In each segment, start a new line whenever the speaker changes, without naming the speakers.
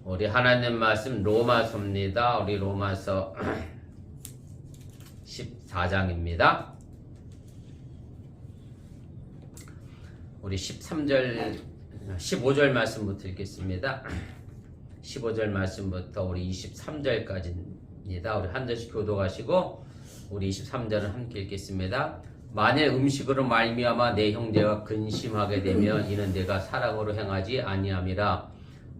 우리 하나님 말씀 로마서입니다. 우리 로마서 14장입니다. 우리 13절, 15절 말씀부터 읽겠습니다. 15절 말씀부터 우리 23절까지입니다. 우리 한 절씩 교독하시고 우리 23절은 함께 읽겠습니다. 만일 음식으로 말미암아 내 형제가 근심하게 되면 이는 내가 사랑으로 행하지 아니함이라.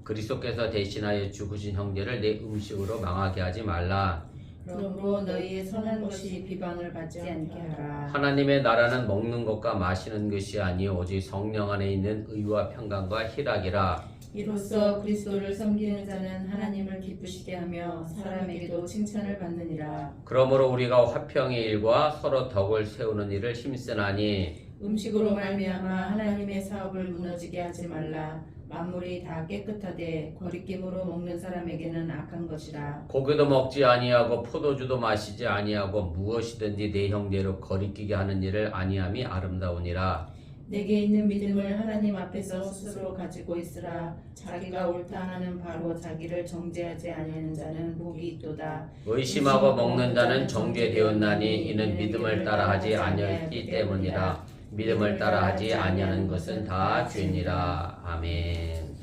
그리스도께서 대신하여 죽으신 형제를 내 음식으로 망하게 하지 말라.
그러므로 너희의 선한 것이 비방을 받지 않게 하라.
하나님의 나라는 먹는 것과 마시는 것이 아니요 오직 성령 안에 있는 의와 평강과 희락이라.
이로써 그리스도를 섬기는 자는 하나님을 기쁘시게 하며 사람에게도 칭찬을 받느니라.
그러므로 우리가 화평의 일과 서로 덕을 세우는 일을 힘쓰나니
음식으로 말미암아 하나님의 사업을 무너지게 하지 말라. 만물이 다 깨끗하되 거리낌으로 먹는 사람에게는 악한 것이라.
고기도 먹지 아니하고 포도주도 마시지 아니하고 무엇이든지 내 형제로 거리끼게 하는 일을 아니함이 아름다우니라.
내게 있는 믿음을 하나님 앞에서 스스로 가지고 있으라. 자기가 옳다 하는 바로 자기를 정죄하지 아니하는 자는 복이 있도다.
의심하고 먹는 자는 정죄되었나니 이는 믿음을 따라하지 아니하였기 때문이라. 믿음을 따라하지 아니하는 것은 다 죄니라. 아멘.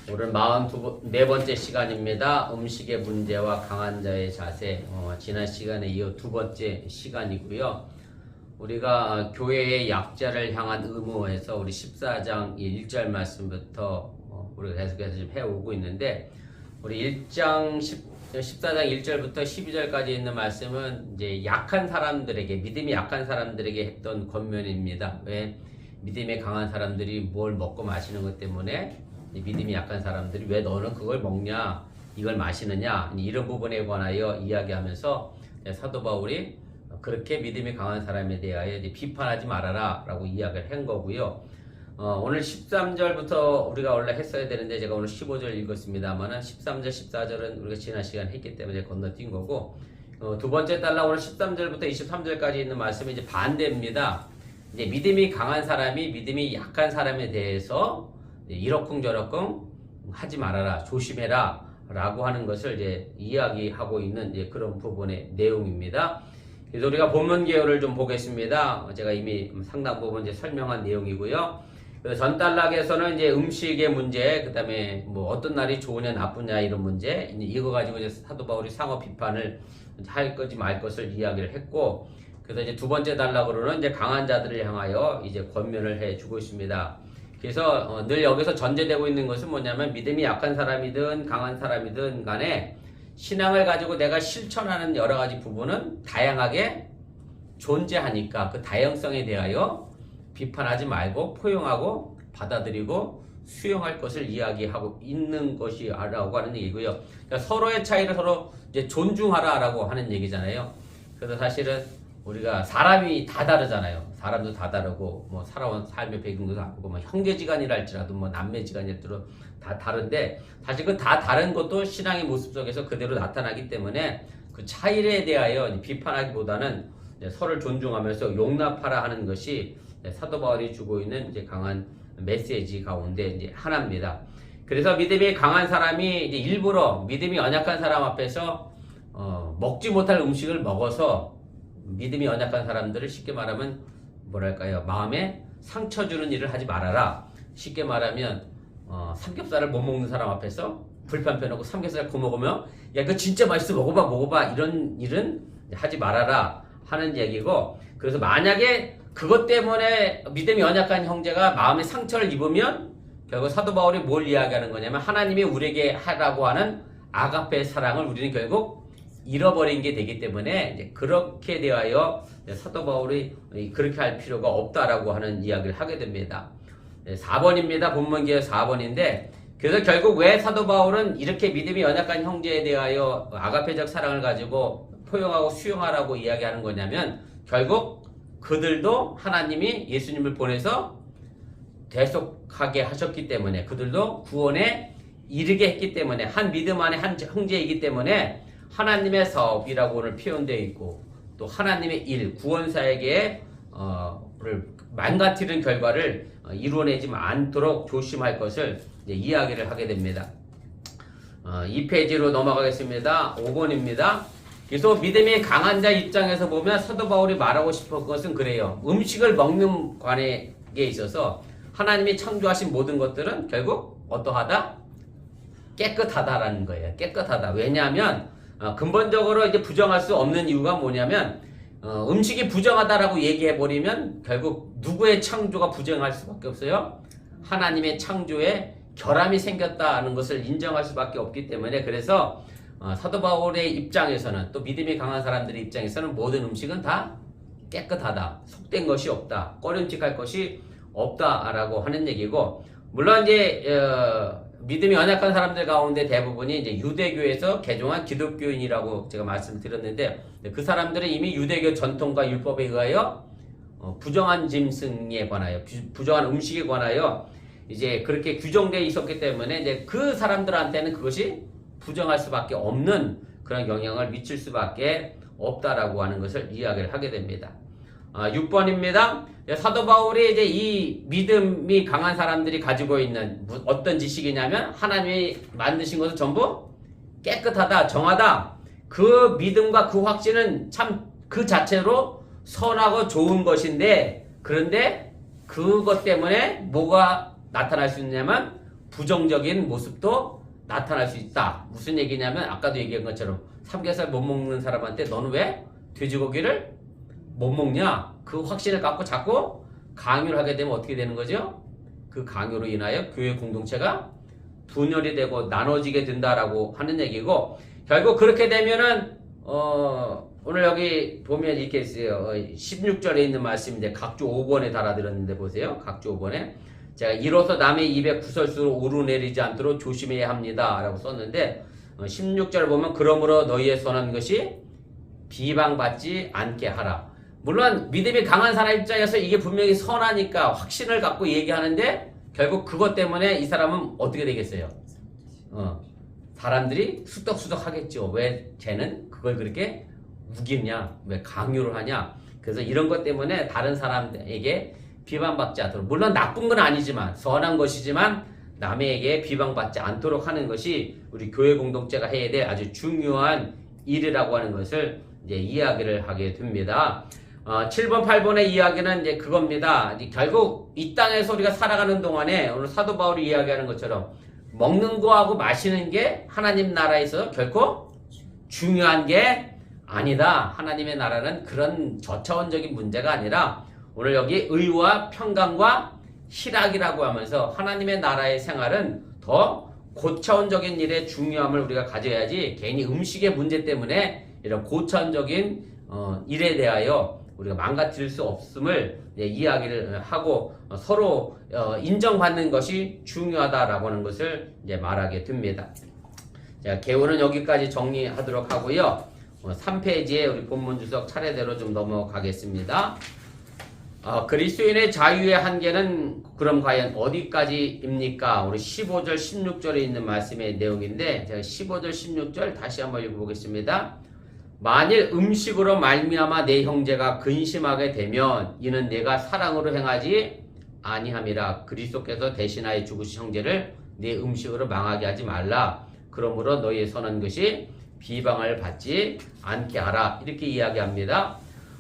오늘 44번째 시간입니다. 음식의 문제와 강한 자의 자세. 지난 시간에 이어 두 번째 시간이고요. 우리가 교회의 약자를 향한 의무에서 우리 14장 1절 말씀부터 우리가 계속해서 좀 해오고 있는데, 우리 14장 1절부터 12절까지 있는 말씀은 이제 약한 사람들에게, 믿음이 약한 사람들에게 했던 권면입니다. 왜? 믿음이 강한 사람들이 뭘 먹고 마시는 것 때문에 믿음이 약한 사람들이 왜 너는 그걸 먹냐, 이걸 마시느냐, 이런 부분에 관하여 이야기하면서 사도 바울이 그렇게 믿음이 강한 사람에 대하여 이제 비판하지 말아라 라고 이야기를 한 거고요. 오늘 13절부터 우리가 원래 했어야 되는데 제가 오늘 15절 읽었습니다만은 13절, 14절은 우리가 지난 시간 했기 때문에 건너뛴 거고, 두 번째 달라 오늘 13절부터 23절까지 있는 말씀이 이제 반대입니다. 이제 믿음이 강한 사람이 믿음이 약한 사람에 대해서 이러쿵저러쿵 하지 말아라, 조심해라 라고 하는 것을 이제 이야기하고 있는 이제 그런 부분의 내용입니다. 그래서 우리가 본문 개요를 좀 보겠습니다. 제가 이미 상당 부분 이제 설명한 내용이고요. 전단락에서는 이제 음식의 문제, 그 다음에 뭐 어떤 날이 좋으냐 나쁘냐 이런 문제, 이거 가지고 이제 사도 바울이 상호 비판을 할 거지 말 것을 이야기를 했고, 그래서 이제 두 번째 단락으로는 이제 강한 자들을 향하여 이제 권면을 해 주고 있습니다. 그래서 늘 여기서 전제되고 있는 것은 뭐냐면, 믿음이 약한 사람이든 강한 사람이든 간에 신앙을 가지고 내가 실천하는 여러 가지 부분은 다양하게 존재하니까 그 다양성에 대하여 비판하지 말고 포용하고 받아들이고 수용할 것을 이야기하고 있는 것이라고 하는 얘기고요. 그러니까 서로의 차이를 서로 이제 존중하라라고 하는 얘기잖아요. 그래서 사실은 우리가 사람이 다 다르잖아요. 사람도 다 다르고 뭐 살아온 삶의 배경도 다르고 뭐 형제지간이랄지라도 뭐 남매지간이랄지라도 다 다른데, 사실 그 다 다른 것도 신앙의 모습 속에서 그대로 나타나기 때문에 그 차이에 대하여 비판하기보다는 서로를 존중하면서 용납하라 하는 것이 사도 바울이 주고 있는 이제 강한 메시지 가운데 이제 하나입니다. 그래서 믿음이 강한 사람이 이제 일부러 믿음이 연약한 사람 앞에서 먹지 못할 음식을 먹어서 믿음이 연약한 사람들을 쉽게 말하면 뭐랄까요, 마음에 상처 주는 일을 하지 말아라. 쉽게 말하면 삼겹살을 못 먹는 사람 앞에서 불판 펴놓고 삼겹살 구워 먹으면 야 이거 진짜 맛있어 먹어봐 이런 일은 하지 말아라 하는 얘기고, 그래서 만약에 그것 때문에 믿음이 연약한 형제가 마음에 상처를 입으면 결국 사도 바울이 뭘 이야기하는 거냐면, 하나님이 우리에게 하라고 하는 아가페의 사랑을 우리는 결국 잃어버린 게 되기 때문에 이제 그렇게 대하여 사도 바울이 그렇게 할 필요가 없다라고 하는 이야기를 하게 됩니다. 4번입니다. 본문기의 4번인데, 그래서 결국 왜 사도 바울은 이렇게 믿음이 연약한 형제에 대하여 아가페적 사랑을 가지고 포용하고 수용하라고 이야기하는 거냐면, 결국 그들도 하나님이 예수님을 보내서 대속하게 하셨기 때문에, 그들도 구원에 이르게 했기 때문에, 한 믿음 안에 한 형제이기 때문에 하나님의 사업이라고 오늘 표현되어 있고, 또 하나님의 일, 구원사에게 망가뜨리는 결과를 이루어내지 않도록 조심할 것을 이제 이야기를 하게 됩니다. 2페이지로 넘어가겠습니다. 5번입니다. 그래서 믿음이 강한 자 입장에서 보면 사도 바울이 말하고 싶은 것은 그래요. 음식을 먹는 관계에 있어서 하나님이 창조하신 모든 것들은 결국 어떠하다? 깨끗하다라는 거예요. 깨끗하다. 왜냐하면 근본적으로 이제 부정할 수 없는 이유가 뭐냐면 음식이 부정하다라고 얘기해버리면 결국 누구의 창조가 부정할 수밖에 없어요? 하나님의 창조에 결함이 생겼다는 것을 인정할 수밖에 없기 때문에 그래서 사도 바울의 입장에서는 또 믿음이 강한 사람들의 입장에서는 모든 음식은 다 깨끗하다. 속된 것이 없다. 꺼림칙할 것이 없다라고 하는 얘기고 물론 이제 믿음이 연약한 사람들 가운데 대부분이 이제 유대교에서 개종한 기독교인이라고 제가 말씀드렸는데 그 사람들은 이미 유대교 전통과 율법에 의하여 부정한 짐승에 관하여 부정한 음식에 관하여 이제 그렇게 규정되어 있었기 때문에 이제 그 사람들한테는 그것이 부정할 수밖에 없는 그런 영향을 미칠 수밖에 없다라고 하는 것을 이야기를 하게 됩니다. 6번입니다. 사도 바울이 이제 이 믿음이 강한 사람들이 가지고 있는 어떤 지식이냐면 하나님이 만드신 것은 전부 깨끗하다, 정하다. 그 믿음과 그 확신은 참 그 자체로 선하고 좋은 것인데 그런데 그것 때문에 뭐가 나타날 수 있냐면 부정적인 모습도 나타날 수 있다. 무슨 얘기냐면 아까도 얘기한 것처럼 삼겹살 못 먹는 사람한테 너는 왜 돼지고기를 못 먹냐? 그 확신을 갖고 자꾸 강요를 하게 되면 어떻게 되는 거죠? 그 강요로 인하여 교회 공동체가 분열이 되고 나눠지게 된다라고 하는 얘기고 결국 그렇게 되면은 오늘 여기 보면 이렇게 있어요. 16절에 있는 말씀인데 각주 5번에 달아들었는데 보세요. 각주 5번에 제가 이로써 남의 입에 구설수로 오르내리지 않도록 조심해야 합니다. 라고 썼는데 16절 보면 그러므로 너희의 선한 것이 비방받지 않게 하라. 물론 믿음이 강한 사람 입장에서 이게 분명히 선하니까 확신을 갖고 얘기하는데 결국 그것 때문에 이 사람은 어떻게 되겠어요? 사람들이 수덕수덕 하겠죠. 왜 쟤는 그걸 그렇게 우기냐? 왜 강요를 하냐? 그래서 이런 것 때문에 다른 사람에게 비방받지 않도록 물론 나쁜 건 아니지만 선한 것이지만 남에게 비방받지 않도록 하는 것이 우리 교회 공동체가 해야 될 아주 중요한 일이라고 하는 것을 이제 이야기를 하게 됩니다. 7번, 8번의 이야기는 이제 그겁니다. 이제 결국 이 땅에서 우리가 살아가는 동안에 오늘 사도 바울이 이야기하는 것처럼 먹는 거하고 마시는 게 하나님 나라에서 결코 중요한 게 아니다. 하나님의 나라는 그런 저차원적인 문제가 아니라 오늘 여기 의와 평강과 희락이라고 하면서 하나님의 나라의 생활은 더 고차원적인 일의 중요함을 우리가 가져야지 괜히 음식의 문제 때문에 이런 고차원적인 일에 대하여 우리가 망가뜨릴 수 없음을 이야기를 하고 서로 인정받는 것이 중요하다라고 하는 것을 이제 말하게 됩니다. 자, 개요는 여기까지 정리하도록 하고요. 3페이지에 우리 본문 주석 차례대로 좀 넘어가겠습니다. 그리스도인의 자유의 한계는 그럼 과연 어디까지입니까? 우리 15절, 16절에 있는 말씀의 내용인데 제가 15절, 16절 다시 한번 읽어보겠습니다. 만일 음식으로 말미암아 내 형제가 근심하게 되면 이는 내가 사랑으로 행하지 아니함이라. 그리스도께서 대신하여 죽으신 형제를 내 음식으로 망하게 하지 말라. 그러므로 너희의 선한 것이 비방을 받지 않게 하라. 이렇게 이야기합니다.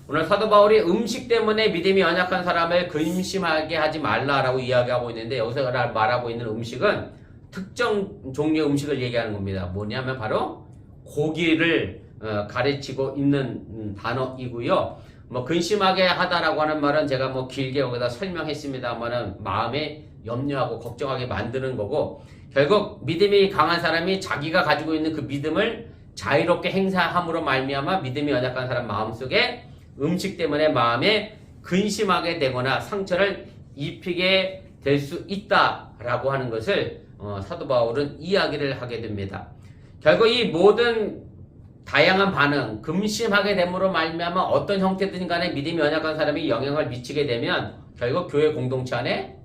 오늘 사도 바울이 음식 때문에 믿음이 연약한 사람을 근심하게 하지 말라라고 이야기하고 있는데 여기서 말하고 있는 음식은 특정 종류의 음식을 얘기하는 겁니다. 뭐냐면 바로 고기를 가르치고 있는 단어이고요. 뭐 근심하게 하다라고 하는 말은 제가 뭐 길게 여기다 설명했습니다만은 마음에 염려하고 걱정하게 만드는 거고 결국 믿음이 강한 사람이 자기가 가지고 있는 그 믿음을 자유롭게 행사함으로 말미암아 믿음이 연약한 사람 마음속에 음식 때문에 마음에 근심하게 되거나 상처를 입히게 될 수 있다라고 하는 것을 사도 바울은 이야기를 하게 됩니다. 결국 이 모든 다양한 반응, 근심하게 됨으로 말미암아 어떤 형태든 간에 믿음이 연약한 사람이 영향을 미치게 되면 결국 교회 공동체 안에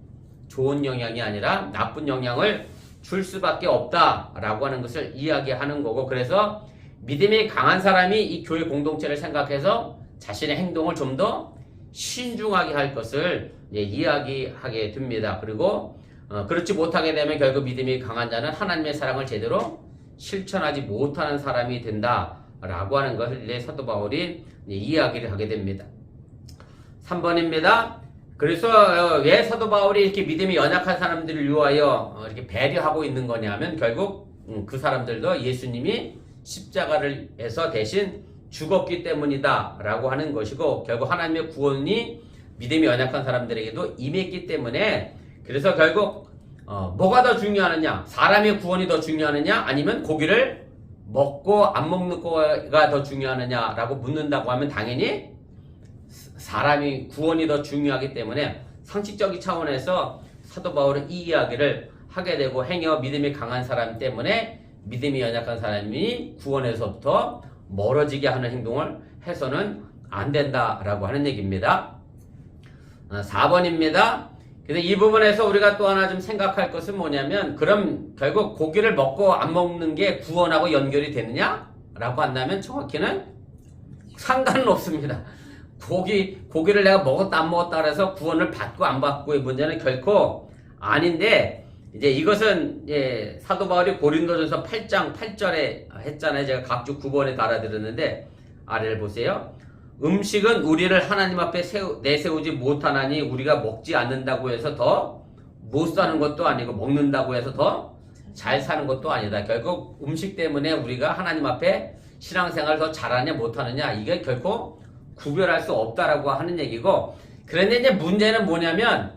좋은 영향이 아니라 나쁜 영향을 줄 수밖에 없다라고 하는 것을 이야기하는 거고 그래서 믿음이 강한 사람이 이 교회 공동체를 생각해서 자신의 행동을 좀 더 신중하게 할 것을 이야기하게 됩니다. 그리고 그렇지 못하게 되면 결국 믿음이 강한 자는 하나님의 사랑을 제대로 실천하지 못하는 사람이 된다라고 하는 것을 이제 사도 바울이 이야기를 하게 됩니다. 3번입니다. 그래서 왜 사도 바울이 이렇게 믿음이 연약한 사람들을 위하여 이렇게 배려하고 있는 거냐면 결국 그 사람들도 예수님이 십자가를 해서 대신 죽었기 때문이다 라고 하는 것이고, 결국 하나님의 구원이 믿음이 연약한 사람들에게도 임했기 때문에, 그래서 결국 뭐가 더 중요하느냐, 사람의 구원이 더 중요하느냐, 아니면 고기를 먹고 안 먹는 거가 더 중요하느냐 라고 묻는다고 하면 당연히 사람이 구원이 더 중요하기 때문에 상식적인 차원에서 사도 바울은 이 이야기를 하게 되고, 행여 믿음이 강한 사람 때문에 믿음이 연약한 사람이 구원에서부터 멀어지게 하는 행동을 해서는 안 된다라고 하는 얘기입니다. 4번입니다. 그래서 이 부분에서 우리가 또 하나 좀 생각할 것은 뭐냐면, 그럼 결국 고기를 먹고 안 먹는 게 구원하고 연결이 되느냐? 라고 한다면 정확히는 상관은 없습니다. 고기를 내가 먹었다 안 먹었다 그래서 구원을 받고 안 받고의 문제는 결코 아닌데, 이제 이것은 사도 바울이 고린도전서 8장 8절에 했잖아요. 제가 각주 9번에 달아드렸는데 아래를 보세요. 음식은 우리를 하나님 앞에 내세우지 못하나니 우리가 먹지 않는다고 해서 더 못 사는 것도 아니고 먹는다고 해서 더 잘 사는 것도 아니다. 결국 음식 때문에 우리가 하나님 앞에 신앙생활을 더 잘하냐 못하느냐, 이게 결코 구별할 수 없다라고 하는 얘기고, 그런데 이제 문제는 뭐냐면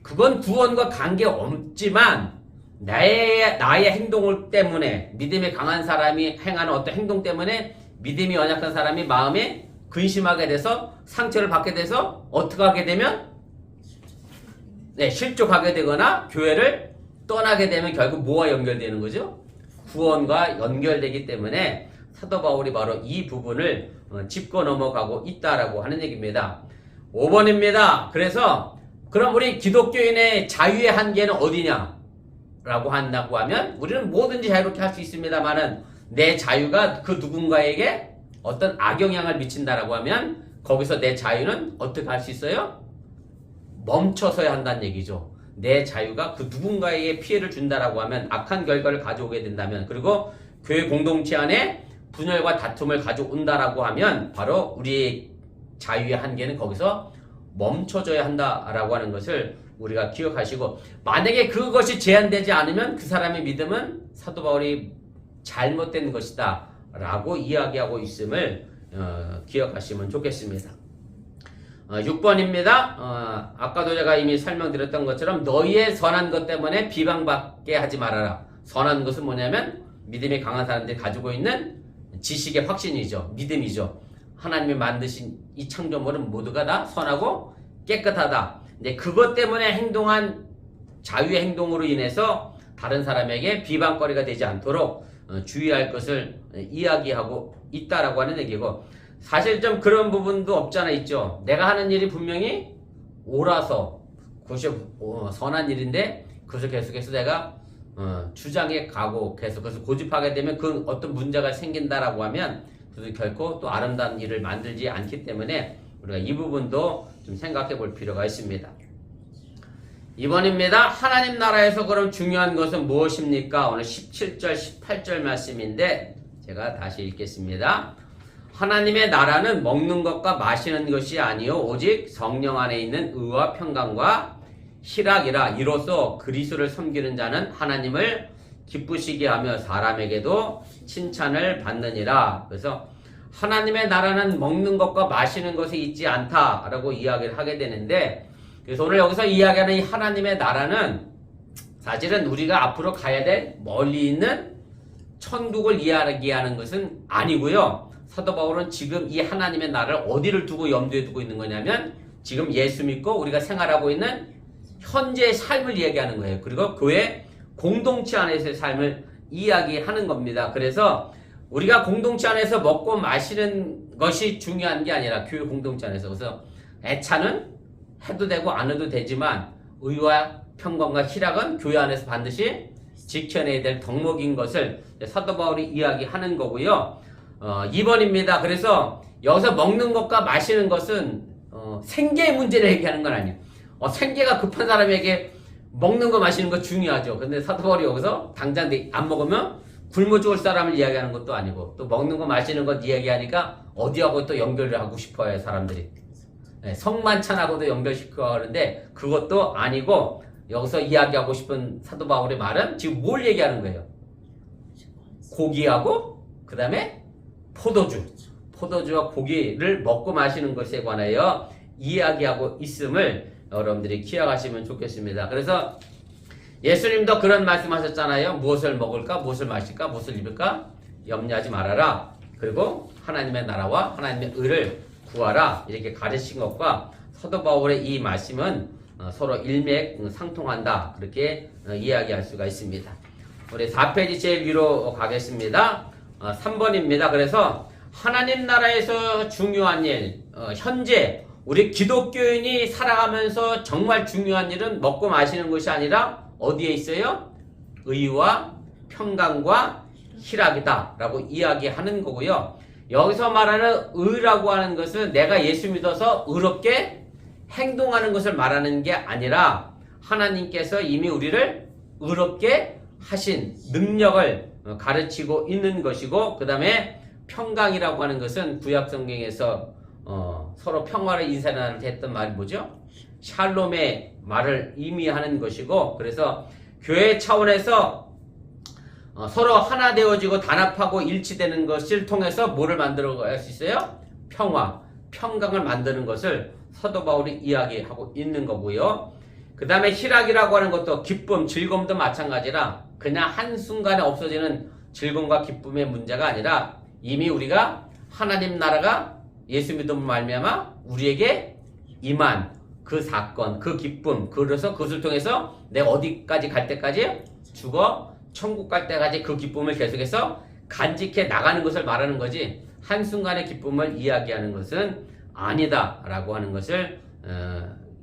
그건 구원과 관계 없지만 나의 행동 때문에, 믿음이 강한 사람이 행하는 어떤 행동 때문에 믿음이 연약한 사람이 마음에 근심하게 돼서 상처를 받게 돼서 어떻게 하게 되면 실족하게 되거나 교회를 떠나게 되면 결국 뭐와 연결되는 거죠? 구원과 연결되기 때문에 사도 바울이 바로 이 부분을 짚고 넘어가고 있다라고 하는 얘기입니다. 5번입니다. 그래서 그럼 우리 기독교인의 자유의 한계는 어디냐? 라고 한다고 하면 우리는 뭐든지 자유롭게 할 수 있습니다만은 내 자유가 그 누군가에게 어떤 악영향을 미친다라고 하면 거기서 내 자유는 어떻게 할 수 있어요? 멈춰서야 한다는 얘기죠. 내 자유가 그 누군가에게 피해를 준다라고 하면, 악한 결과를 가져오게 된다면, 그리고 교회 공동체 안에 분열과 다툼을 가져온다라고 하면 바로 우리의 자유의 한계는 거기서 멈춰져야 한다라고 하는 것을 우리가 기억하시고, 만약에 그것이 제한되지 않으면 그 사람의 믿음은 사도 바울이 잘못된 것이다 라고 이야기하고 있음을 기억하시면 좋겠습니다. 6번입니다. 아까도 제가 이미 설명드렸던 것처럼 너희의 선한 것 때문에 비방받게 하지 말아라. 선한 것은 뭐냐면 믿음이 강한 사람들이 가지고 있는 지식의 확신이죠. 믿음이죠. 하나님이 만드신 이 창조물은 모두가 다 선하고 깨끗하다. 근데 그것 때문에 행동한 자유의 행동으로 인해서 다른 사람에게 비방거리가 되지 않도록 주의할 것을 이야기하고 있다라고 하는 얘기고, 사실 좀 그런 부분도 없잖아 있죠. 내가 하는 일이 분명히 옳아서 그것이 선한 일인데 그것을 계속해서 내가 주장해 가고 계속 그것을 고집하게 되면 그 어떤 문제가 생긴다라고 하면 그것은 결코 또 아름다운 일을 만들지 않기 때문에 우리가 이 부분도 좀 생각해 볼 필요가 있습니다. 2번입니다. 하나님 나라에서 그럼 중요한 것은 무엇입니까? 오늘 17절 18절 말씀인데 제가 다시 읽겠습니다. 하나님의 나라는 먹는 것과 마시는 것이 아니요 오직 성령 안에 있는 의와 평강과 희락이라. 이로써 그리스도를 섬기는 자는 하나님을 기쁘시게 하며 사람에게도 칭찬을 받느니라. 그래서 하나님의 나라는 먹는 것과 마시는 것이 있지 않다라고 이야기를 하게 되는데, 그래서 오늘 여기서 이야기하는 이 하나님의 나라는 사실은 우리가 앞으로 가야 될 멀리 있는 천국을 이야기하는 것은 아니고요. 사도 바울은 지금 이 하나님의 나라를 어디를 두고 염두에 두고 있는 거냐면 지금 예수 믿고 우리가 생활하고 있는 현재의 삶을 이야기하는 거예요. 그리고 교회 공동체 안에서의 삶을 이야기하는 겁니다. 그래서 우리가 공동체 안에서 먹고 마시는 것이 중요한 게 아니라 교회 공동체 안에서, 그래서 애차는 해도 되고 안 해도 되지만 의와 평강과 희락은 교회 안에서 반드시 지켜내야 될 덕목인 것을 사도 바울이 이야기하는 거고요. 2번입니다. 그래서 여기서 먹는 것과 마시는 것은 생계의 문제를 얘기하는 건 아니에요. 생계가 급한 사람에게 먹는 거 마시는 거 중요하죠. 근데 사도 바울이 여기서 당장 안 먹으면 굶어 죽을 사람을 이야기하는 것도 아니고 또 먹는 거 마시는 것 이야기하니까 어디하고 또 연결을 하고 싶어요 사람들이. 네, 성만찬하고도 연결시켜 하는데 그것도 아니고 여기서 이야기하고 싶은 사도 바울의 말은 지금 뭘 얘기하는 거예요? 고기하고 그 다음에 포도주와 고기를 먹고 마시는 것에 관하여 이야기하고 있음을 여러분들이 기억하시면 좋겠습니다. 그래서 예수님도 그런 말씀하셨잖아요. 무엇을 먹을까, 무엇을 마실까, 무엇을 입을까 염려하지 말아라. 그리고 하나님의 나라와 하나님의 의를 구하라. 이렇게 가르친 것과 사도 바울의 이 말씀은 서로 일맥상통한다. 그렇게 이야기할 수가 있습니다. 우리 4페이지 제일 위로 가겠습니다. 3번입니다. 그래서 하나님 나라에서 중요한 일, 현재 우리 기독교인이 살아가면서 정말 중요한 일은 먹고 마시는 것이 아니라 어디에 있어요? 의와 평강과 희락이다 라고 이야기하는 거고요. 여기서 말하는 의라고 하는 것은 내가 예수 믿어서 의롭게 행동하는 것을 말하는 게 아니라 하나님께서 이미 우리를 의롭게 하신 능력을 가르치고 있는 것이고, 그 다음에 평강이라고 하는 것은 구약 성경에서 서로 평화를 인사를 했던 말이 뭐죠? 샬롬의 말을 의미하는 것이고, 그래서 교회 차원에서 서로 하나 되어지고 단합하고 일치되는 것을 통해서 뭐를 만들어갈 수 있어요? 평화, 평강을 만드는 것을 사도 바울이 이야기하고 있는 거고요. 그 다음에 희락이라고 하는 것도 기쁨, 즐거움도 마찬가지라 그냥 한순간에 없어지는 즐거움과 기쁨의 문제가 아니라 이미 우리가 하나님 나라가 예수 믿음을 말미암아 우리에게 임한 그 사건, 그 기쁨, 그래서 그것을 통해서 내가 어디까지 갈 때까지 죽어 천국 갈 때까지 그 기쁨을 계속해서 간직해 나가는 것을 말하는 거지 한순간의 기쁨을 이야기하는 것은 아니다 라고 하는 것을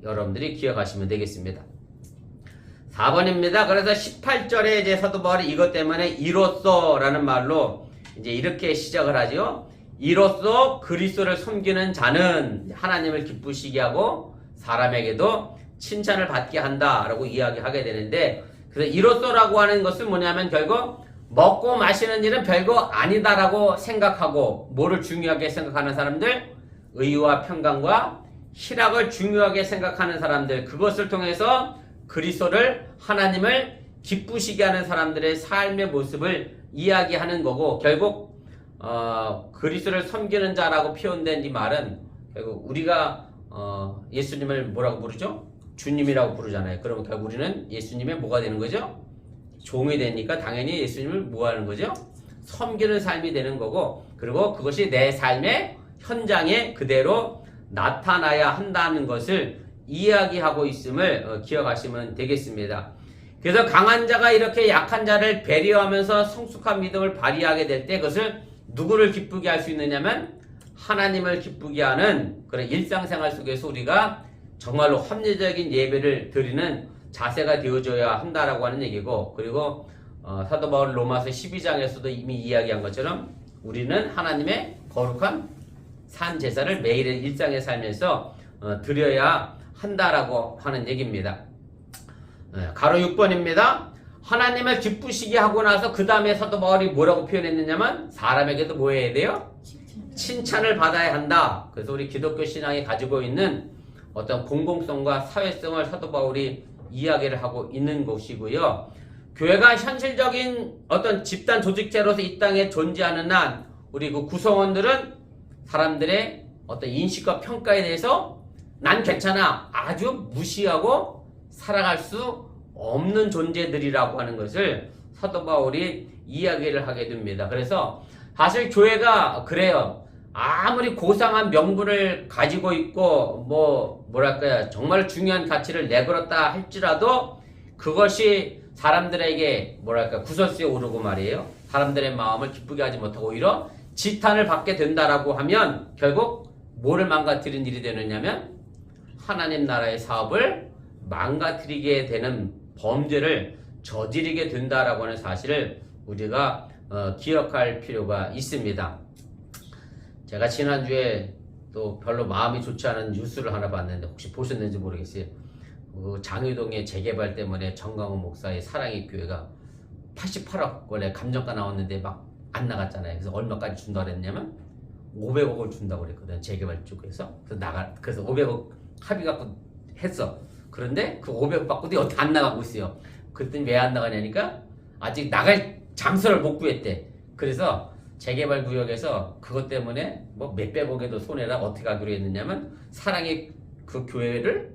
여러분들이 기억하시면 되겠습니다. 4번입니다. 그래서 18절에 이제 사도 바울이 이것 때문에 이로써 라는 말로 이제 이렇게 시작을 하죠. 이로써 그리스도를 섬기는 자는 하나님을 기쁘시게 하고 사람에게도 칭찬을 받게 한다라고 이야기하게 되는데, 그래서 이로써라고 하는 것은 뭐냐면 결국 먹고 마시는 일은 별거 아니다라고 생각하고 뭐를 중요하게 생각하는 사람들, 의와 평강과 희락을 중요하게 생각하는 사람들, 그것을 통해서 그리스도를 하나님을 기쁘시게 하는 사람들의 삶의 모습을 이야기하는 거고, 결국 그리스도를 섬기는 자라고 표현된 이 말은 결국 우리가 예수님을 뭐라고 부르죠? 주님이라고 부르잖아요. 그러면 결국 우리는 예수님의 뭐가 되는 거죠? 종이 되니까 당연히 예수님을 뭐 하는 거죠? 섬기는 삶이 되는 거고, 그리고 그것이 내 삶의 현장에 그대로 나타나야 한다는 것을 이야기하고 있음을 기억하시면 되겠습니다. 그래서 강한 자가 이렇게 약한 자를 배려하면서 성숙한 믿음을 발휘하게 될 때 그것을 누구를 기쁘게 할 수 있느냐면 하나님을 기쁘게 하는 그런 일상생활 속에서 우리가 정말로 합리적인 예배를 드리는 자세가 되어줘야 한다라고 하는 얘기고, 그리고 사도 바울 로마서 12장에서도 이미 이야기한 것처럼 우리는 하나님의 거룩한 산 제사를 매일의 일상에 살면서 드려야 한다라고 하는 얘기입니다. 가로 6번입니다. 하나님을 기쁘시게 하고 나서 그 다음에 사도 바울이 뭐라고 표현했느냐면 사람에게도 뭐 해야 돼요? 칭찬을 받아야 한다. 그래서 우리 기독교 신앙이 가지고 있는 어떤 공공성과 사회성을 사도 바울이 이야기를 하고 있는 것이고요. 교회가 현실적인 어떤 집단 조직체로서 이 땅에 존재하는 한 우리 그 구성원들은 사람들의 어떤 인식과 평가에 대해서 난 괜찮아 아주 무시하고 살아갈 수 없는 존재들이라고 하는 것을 사도 바울이 이야기를 하게 됩니다. 그래서 사실 교회가 그래요. 아무리 고상한 명분을 가지고 있고 뭐랄까요 정말 중요한 가치를 내걸었다 할지라도 그것이 사람들에게 뭐랄까 구설수에 오르고 말이에요. 사람들의 마음을 기쁘게 하지 못하고 오히려 지탄을 받게 된다라고 하면 결국 뭐를 망가뜨리는 일이 되느냐면 하나님 나라의 사업을 망가뜨리게 되는 범죄를 저지르게 된다라고 하는 사실을 우리가 기억할 필요가 있습니다. 제가 지난주에 또 별로 마음이 좋지 않은 뉴스를 하나 봤는데 혹시 보셨는지 모르겠어요. 장유동의 재개발 때문에 정강훈 목사의 사랑의 교회가 88억 원래 감정가 나왔는데 막 안 나갔잖아요. 그래서 얼마까지 준다 그랬냐면 500억을 준다고 그랬거든, 재개발 쪽에서. 그래서 500억 합의 갖고 했어. 그런데 그 500억 받고도 어떻게 안 나가고 있어요. 그랬더니 왜 안 나가냐니까 아직 나갈 장소를 못 구했대. 그래서 재개발 구역에서 그것 때문에 뭐 몇백억에도 손해라 어떻게 하기로 했느냐면 사랑의 그 교회를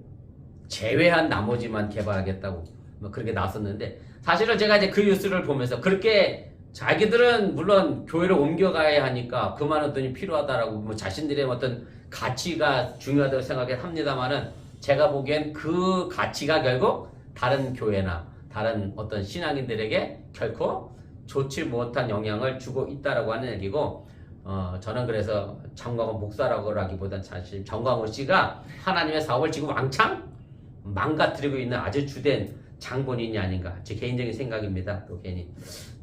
제외한 나머지만 개발하겠다고 뭐 그렇게 나섰는데, 사실은 제가 이제 그 뉴스를 보면서 그렇게 자기들은 물론 교회를 옮겨가야 하니까 그만한 돈이 필요하다라고 뭐 자신들의 어떤 가치가 중요하다고 생각합니다만은, 제가 보기엔 그 가치가 결국 다른 교회나 다른 어떤 신앙인들에게 결코 좋지 못한 영향을 주고 있다라고 하는 얘기고, 저는 그래서 정광훈 목사라고 하기보단 사실 정광훈 씨가 하나님의 사업을 지금 왕창 망가뜨리고 있는 아주 주된 장본인이 아닌가, 제 개인적인 생각입니다. 또 괜히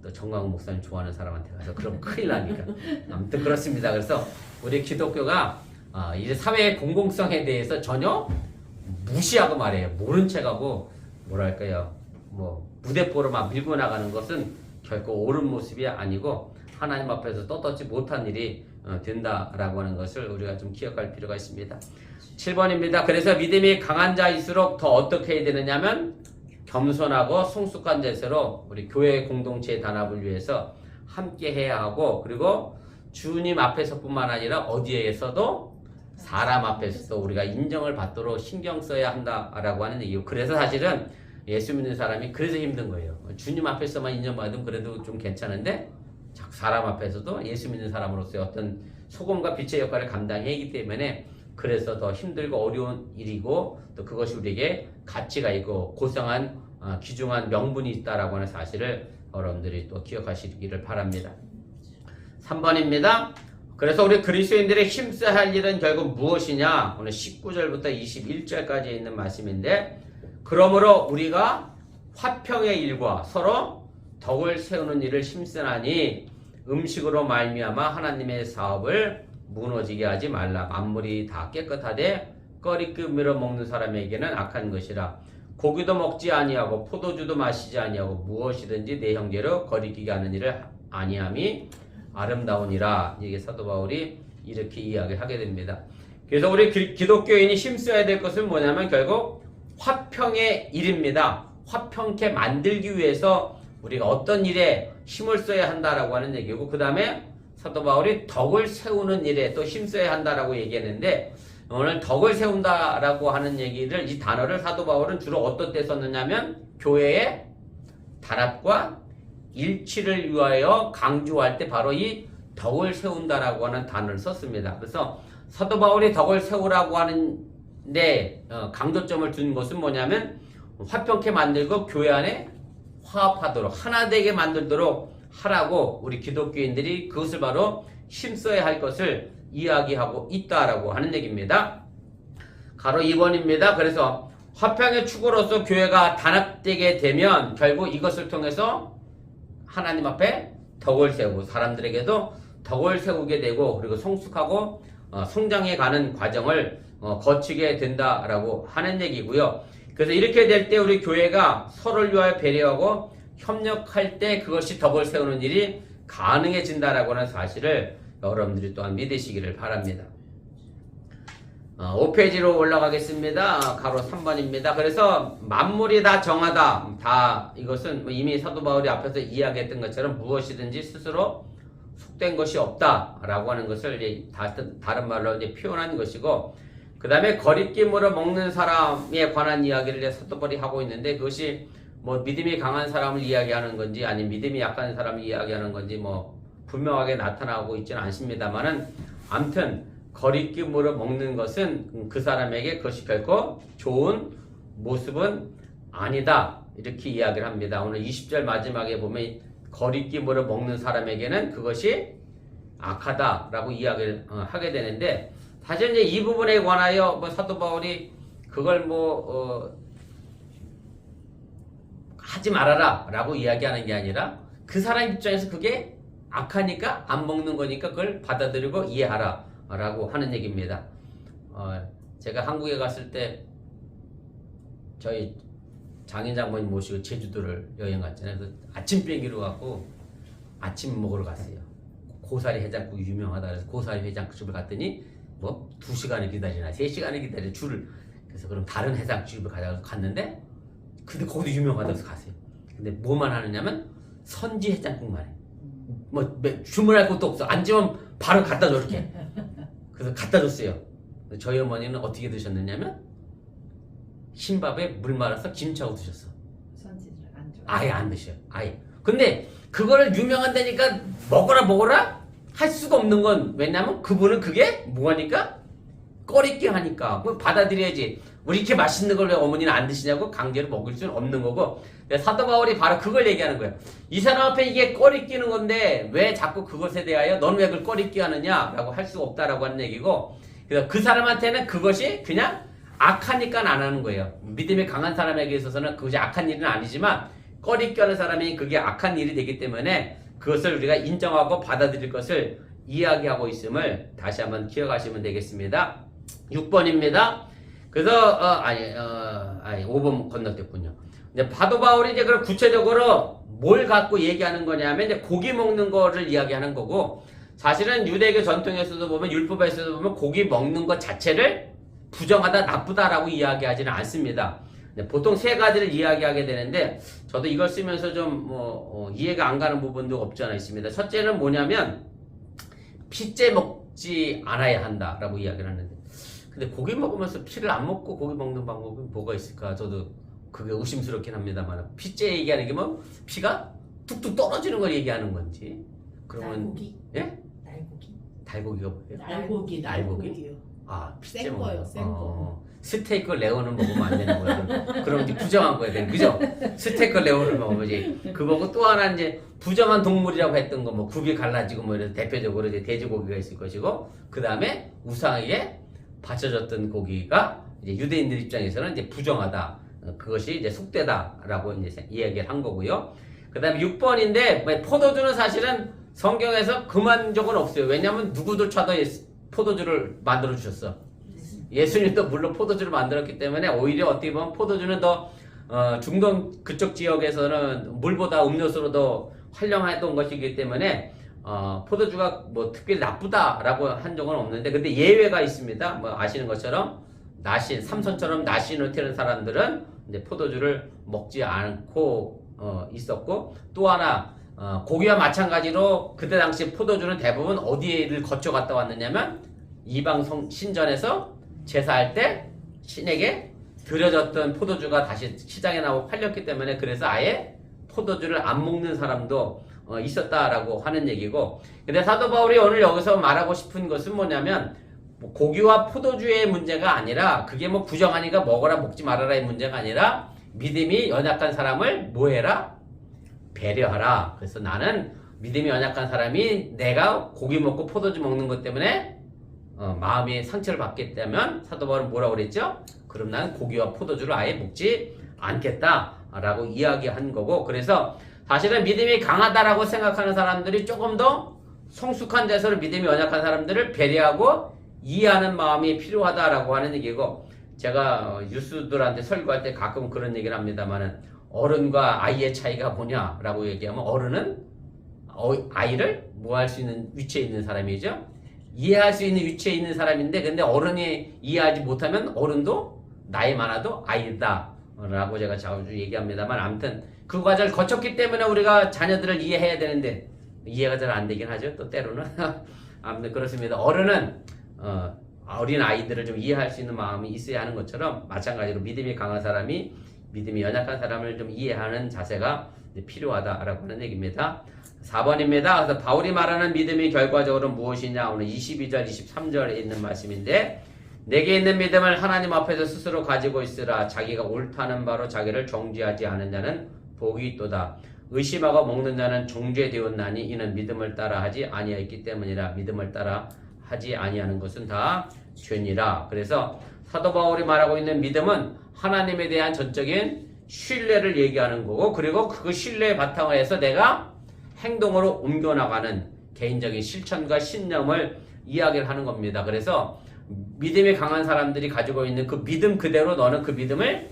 또 정광훈 목사님 좋아하는 사람한테 가서 그럼 큰일 나니까. 아무튼 그렇습니다. 그래서 우리 기독교가 이제 사회의 공공성에 대해서 전혀 무시하고 말해요. 모른 척하고 뭐랄까요, 뭐 무대포로 막 밀고 나가는 것은 결코 옳은 모습이 아니고 하나님 앞에서 떳떳지 못한 일이 된다라고 하는 것을 우리가 좀 기억할 필요가 있습니다. 7번입니다. 그래서 믿음이 강한 자일수록 더 어떻게 해야 되느냐면 겸손하고 성숙한 자세로 우리 교회 공동체의 단합을 위해서 함께 해야 하고, 그리고 주님 앞에서뿐만 아니라 어디에서도 사람 앞에서도 우리가 인정을 받도록 신경 써야 한다라고 하는 얘기고, 그래서 사실은 예수 믿는 사람이 그래서 힘든 거예요. 주님 앞에서만 인정받으면 그래도 좀 괜찮은데 사람 앞에서도 예수 믿는 사람으로서의 어떤 소금과 빛의 역할을 감당해야 하기 때문에 그래서 더 힘들고 어려운 일이고, 또 그것이 우리에게 가치가 있고 고상한 귀중한 명분이 있다라고 하는 사실을 여러분들이 또 기억하시기를 바랍니다. 3번입니다. 그래서 우리 그리스도인들의 힘써야 할 일은 결국 무엇이냐? 오늘 19절부터 21절까지 있는 말씀인데, 그러므로 우리가 화평의 일과 서로 덕을 세우는 일을 힘쓰나니 음식으로 말미암아 하나님의 사업을 무너지게 하지 말라. 만물이 다 깨끗하되 꺼리낌으로 먹는 사람에게는 악한 것이라. 고기도 먹지 아니하고 포도주도 마시지 아니하고 무엇이든지 내 형제로 거리끼게 하는 일을 아니함이 아름다우니라. 이게 사도 바울이 이렇게 이야기하게 됩니다. 그래서 우리 기독교인이 힘써야 될 것은 뭐냐면 결국 화평의 일입니다. 화평케 만들기 위해서 우리가 어떤 일에 힘을 써야 한다라고 하는 얘기고, 그 다음에 사도 바울이 덕을 세우는 일에 또 힘써야 한다라고 얘기했는데, 오늘 덕을 세운다라고 하는 얘기를, 이 단어를 사도 바울은 주로 어떤 때 썼느냐면 교회의 단합과 일치를 위하여 강조할 때 바로 이 덕을 세운다라고 하는 단어를 썼습니다. 그래서 사도 바울이 덕을 세우라고 하는데 강조점을 둔 것은 뭐냐면 화평케 만들고 교회 안에 화합하도록 하나 되게 만들도록 하라고 우리 기독교인들이 그것을 바로 힘써야 할 것을 이야기하고 있다라고 하는 얘기입니다. 가로 2번입니다. 그래서 화평의 축으로서 교회가 단합되게 되면 결국 이것을 통해서 하나님 앞에 덕을 세우고 사람들에게도 덕을 세우게 되고, 그리고 성숙하고 성장해 가는 과정을 거치게 된다라고 하는 얘기고요. 그래서 이렇게 될 때 우리 교회가 서로를 위하여 배려하고 협력할 때 그것이 덕을 세우는 일이 가능해진다라고 하는 사실을 여러분들이 또한 믿으시기를 바랍니다. 5페이지로 올라가겠습니다. 가로 3번입니다. 그래서 만물이 다 정하다. 다 이것은 이미 사도 바울이 앞에서 이야기했던 것처럼 무엇이든지 스스로 속된 것이 없다라고 하는 것을 이제 다른 말로 이제 표현한 것이고, 그 다음에 거리낌으로 먹는 사람에 관한 이야기를 이제 사도 바울이 하고 있는데, 그것이 뭐 믿음이 강한 사람을 이야기하는 건지 아니면 믿음이 약한 사람을 이야기하는 건지 뭐 분명하게 나타나고 있지는 않습니다만은, 아무튼 거리낌으로 먹는 것은 그 사람에게 그것이 결코 좋은 모습은 아니다, 이렇게 이야기를 합니다. 오늘 20절 마지막에 보면 거리낌으로 먹는 사람에게는 그것이 악하다라고 이야기를 하게 되는데, 사실 이제 이 부분에 관하여 뭐 사도 바울이 그걸 하지 말아라 라고 이야기하는 게 아니라 그 사람 입장에서 그게 악하니까 안 먹는 거니까 그걸 받아들이고 이해하라 라고 하는 얘기입니다. 제가 한국에 갔을 때 저희 장인 장모님 모시고 제주도를 여행 갔잖아요. 그래서 아침 비행기로 갖고 아침 먹으러 갔어요. 고사리 해장국 유명하다 그래서 고사리 해장국집을 갔더니 뭐 2시간을 기다리나 3시간을 기다려 줄을. 그래서 그럼 다른 해장국집을 가자고 갔는데 근데 거기도 유명하다고 해서 갔어요. 근데 뭐만 하느냐면 선지 해장국만 해. 뭐 주문할 것도 없어. 앉으면 바로 갖다 줘 이렇게. 그래서 갖다 줬어요. 저희 어머니는 어떻게 드셨느냐면 흰밥에 물 말아서 김치하고 드셨어.
선지를 안 좋아.
아예 안 드셔요. 아예. 근데 그거를 유명한다니까 먹어라 할 수가 없는 건 왜냐면 그분은 그게 뭐하니까 꺼리게 하니까 그걸 받아들여야지. 우리 이렇게 맛있는 걸 왜 어머니는 안 드시냐고 강제로 먹을 수는 없는 거고. 사도 바울이 바로 그걸 얘기하는 거예요. 이 사람 앞에 이게 꺼리끼는 건데 왜 자꾸 그것에 대하여 너는 왜 그걸 꺼리끼 하느냐라고 할 수가 없다라고 하는 얘기고. 그래서 그 사람한테는 그것이 그냥 악하니까 안 하는 거예요. 믿음이 강한 사람에게 있어서는 그것이 악한 일은 아니지만 꺼리끼 하는 사람이 그게 악한 일이 되기 때문에 그것을 우리가 인정하고 받아들일 것을 이야기하고 있음을 다시 한번 기억하시면 되겠습니다. 6번입니다. 그래서 5번 건너뛰었군요. 이제 사도 바울이 이제 그럼 구체적으로 뭘 갖고 얘기하는 거냐면 이제 고기 먹는 거를 이야기하는 거고, 사실은 유대교 전통에서도 보면 율법에서도 보면 고기 먹는 것 자체를 부정하다 나쁘다라고 이야기하지는 않습니다. 보통 세 가지를 이야기하게 되는데 저도 이걸 쓰면서 좀 이해가 안 가는 부분도 없지 않아 있습니다. 첫째는 뭐냐면 피째 먹지 않아야 한다라고 이야기를 하는데, 근데 고기 먹으면서 피를 안 먹고 고기 먹는 방법이 뭐가 있을까? 저도 그게 의심스럽긴 합니다만, 피째 얘기하는 게 뭐 피가 뚝뚝 떨어지는 걸 얘기하는 건지. 그러면
날고기.
예?
날고기.
달고기가 뭐예요?
날고기.
날고기?
날고기요.
아, 피째
센
먹는
거요,
거.
센 거.
스테이크 레어는 먹으면 안 되는 거야. 그럼 이제 부정한 거야. 그죠? 스테이크 레어를 먹으면 그거고, 또 하나 이제 부정한 동물이라고 했던 거, 뭐 굽이 갈라지고 뭐 이런 대표적으로 이제 돼지고기가 있을 것이고, 그 다음에 우상에게 바쳐졌던 고기가 이제 유대인들 입장에서는 이제 부정하다. 그것이 이제 속되다라고 이제 이야기를 한 거고요. 그 다음에 6번인데, 포도주는 사실은 성경에서 금한 적은 없어요. 왜냐하면 누구들조차도 포도주를 만들어 주셨어. 예수님도 물론 포도주를 만들었기 때문에 오히려 어떻게 보면 포도주는 더 중동 그쪽 지역에서는 물보다 음료수로 더 활용했던 것이기 때문에 포도주가 뭐 특별히 나쁘다라고 한 적은 없는데, 근데 예외가 있습니다. 뭐 아시는 것처럼 나신, 삼손처럼 나신을 태는 사람들은 이제 포도주를 먹지 않고 있었고, 또 하나 고기와 마찬가지로 그때 당시 포도주는 대부분 어디를 거쳐 갔다 왔느냐면 이방 신전에서 제사할 때 신에게 드려졌던 포도주가 다시 시장에 나오고 팔렸기 때문에, 그래서 아예 포도주를 안 먹는 사람도 있었다라고 하는 얘기고. 근데 사도 바울이 오늘 여기서 말하고 싶은 것은 뭐냐면, 고기와 포도주의 문제가 아니라, 그게 뭐 부정하니까 먹어라 먹지 말아라의 문제가 아니라, 믿음이 연약한 사람을 뭐해라? 배려하라. 그래서 나는 믿음이 연약한 사람이 내가 고기 먹고 포도주 먹는 것 때문에 마음이 상처를 받게 되면 사도 바울은 뭐라고 그랬죠? 그럼 나는 고기와 포도주를 아예 먹지 않겠다라고 이야기한 거고. 그래서 사실은 믿음이 강하다라고 생각하는 사람들이 조금 더 성숙한 데서 믿음이 연약한 사람들을 배려하고 이해하는 마음이 필요하다라고 하는 얘기고, 제가 유수들한테 설교할 때 가끔 그런 얘기를 합니다만은, 어른과 아이의 차이가 뭐냐라고 얘기하면, 어른은 아이를 뭐 할 수 있는 위치에 있는 사람이죠. 이해할 수 있는 위치에 있는 사람인데, 근데 어른이 이해하지 못하면 어른도 나이 많아도 아이다 라고 제가 자주 얘기합니다만, 아무튼 그 과정을 거쳤기 때문에 우리가 자녀들을 이해해야 되는데 이해가 잘 안 되긴 하죠, 또 때로는. 아무튼 그렇습니다. 어른은 어린 아이들을 좀 이해할 수 있는 마음이 있어야 하는 것처럼, 마찬가지로 믿음이 강한 사람이 믿음이 연약한 사람을 좀 이해하는 자세가 필요하다라고 하는 얘기입니다. 4번입니다. 그래서 바울이 말하는 믿음이 결과적으로 무엇이냐, 오늘 22절 23절에 있는 말씀인데, 내게 있는 믿음을 하나님 앞에서 스스로 가지고 있으라. 자기가 옳다는 바로 자기를 정죄하지 않은 자는 복이 있도다. 의심하고 먹는 자는 정죄되었나니 이는 믿음을 따라 하지 아니하였기 때문이라. 믿음을 따라 하지 아니하는 것은 다 죄니라. 그래서 사도 바울이 말하고 있는 믿음은 하나님에 대한 전적인 신뢰를 얘기하는 거고, 그리고 그 신뢰의 바탕을 해서 내가 행동으로 옮겨나가는 개인적인 실천과 신념을 이야기를 하는 겁니다. 그래서 믿음이 강한 사람들이 가지고 있는 그 믿음 그대로 너는 그 믿음을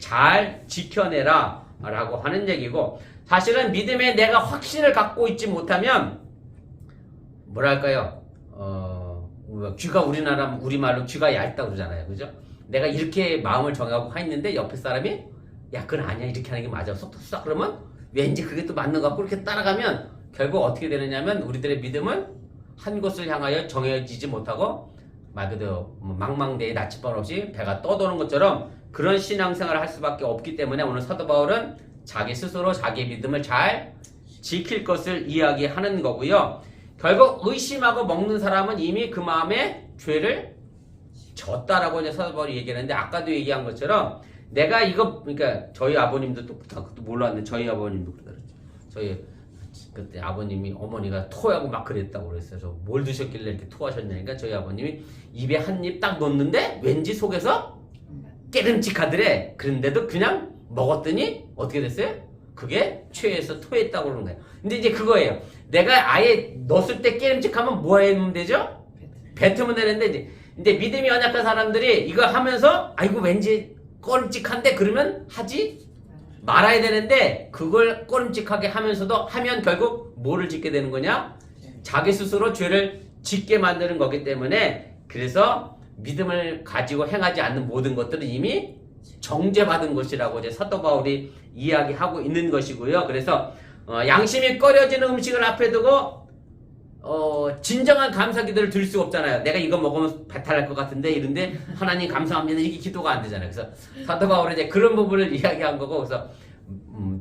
잘 지켜내라 라고 하는 얘기고, 사실은 믿음에 내가 확신을 갖고 있지 못하면 뭐랄까요, 귀가 우리말로 귀가 얇다고 그러잖아요. 그죠? 내가 이렇게 마음을 정하고 가 있는데 옆에 사람이 야 그건 아니야 이렇게 하는 게 맞아 쏙쏙쏙 그러면 왠지 그게 또 맞는 것 같고 이렇게 따라가면 결국 어떻게 되느냐면 우리들의 믿음은 한 곳을 향하여 정해지지 못하고 말 그대로 망망대해 나침반 없이 배가 떠도는 것처럼 그런 신앙생활을 할 수밖에 없기 때문에 오늘 사도 바울은 자기 스스로 자기의 믿음을 잘 지킬 것을 이야기하는 거고요. 결국 의심하고 먹는 사람은 이미 그 마음에 죄를 졌다라고 이제 사도 바울이 얘기하는데, 아까도 얘기한 것처럼 내가 이거, 그러니까 저희 아버님도 또 몰랐는데 저희 아버님도 그러더라고요. 저희 그때 아버님이 어머니가 토하고 막 그랬다고 그랬어요. 저 뭘 드셨길래 이렇게 토하셨냐니까 저희 아버님이 입에 한 입 딱 넣는데 왠지 속에서 깨름직하더래. 그런데도 그냥 먹었더니 어떻게 됐어요? 그게 최에서 토했다고 그러는 거예요. 근데 이제 그거예요. 내가 아예 넣었을 때 깨름직하면 뭐 하면 되죠? 뱉으면 되는데 이제 믿음이 연약한 사람들이 이거 하면서 아이고 왠지 꺼림직한데 그러면 하지 말아야 되는데 그걸 꺼림직하게 하면서도 하면 결국 뭐를 짓게 되는 거냐? 자기 스스로 죄를 짓게 만드는 거기 때문에, 그래서 믿음을 가지고 행하지 않는 모든 것들은 이미 정죄받은 것이라고 이제 사도 바울이 이야기하고 있는 것이고요. 그래서 양심이 꺼려지는 음식을 앞에 두고 진정한 감사 기도를 드릴 수가 없잖아요. 내가 이거 먹으면 배탈 날 것 같은데 이런데 하나님 감사합니다 이게 기도가 안 되잖아요. 그래서 사도 바울은 이제 그런 부분을 이야기한 거고, 그래서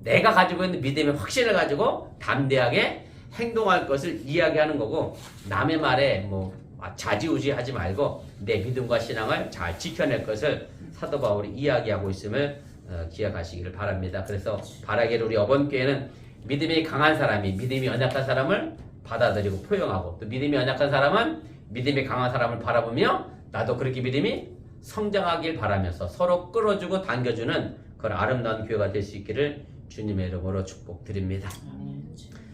내가 가지고 있는 믿음의 확신을 가지고 담대하게 행동할 것을 이야기하는 거고, 남의 말에 뭐 좌지우지하지 말고 내 믿음과 신앙을 잘 지켜낼 것을 사도 바울이 이야기하고 있음을 기억하시기를 바랍니다. 그래서 바라기를 우리 어번교회는 믿음이 강한 사람이 믿음이 연약한 사람을 받아들이고 포용하고, 또 믿음이 연약한 사람은 믿음이 강한 사람을 바라보며 나도 그렇게 믿음이 성장하길 바라면서 서로 끌어주고 당겨주는 그런 아름다운 교회가 될 수 있기를 주님의 이름으로 축복드립니다.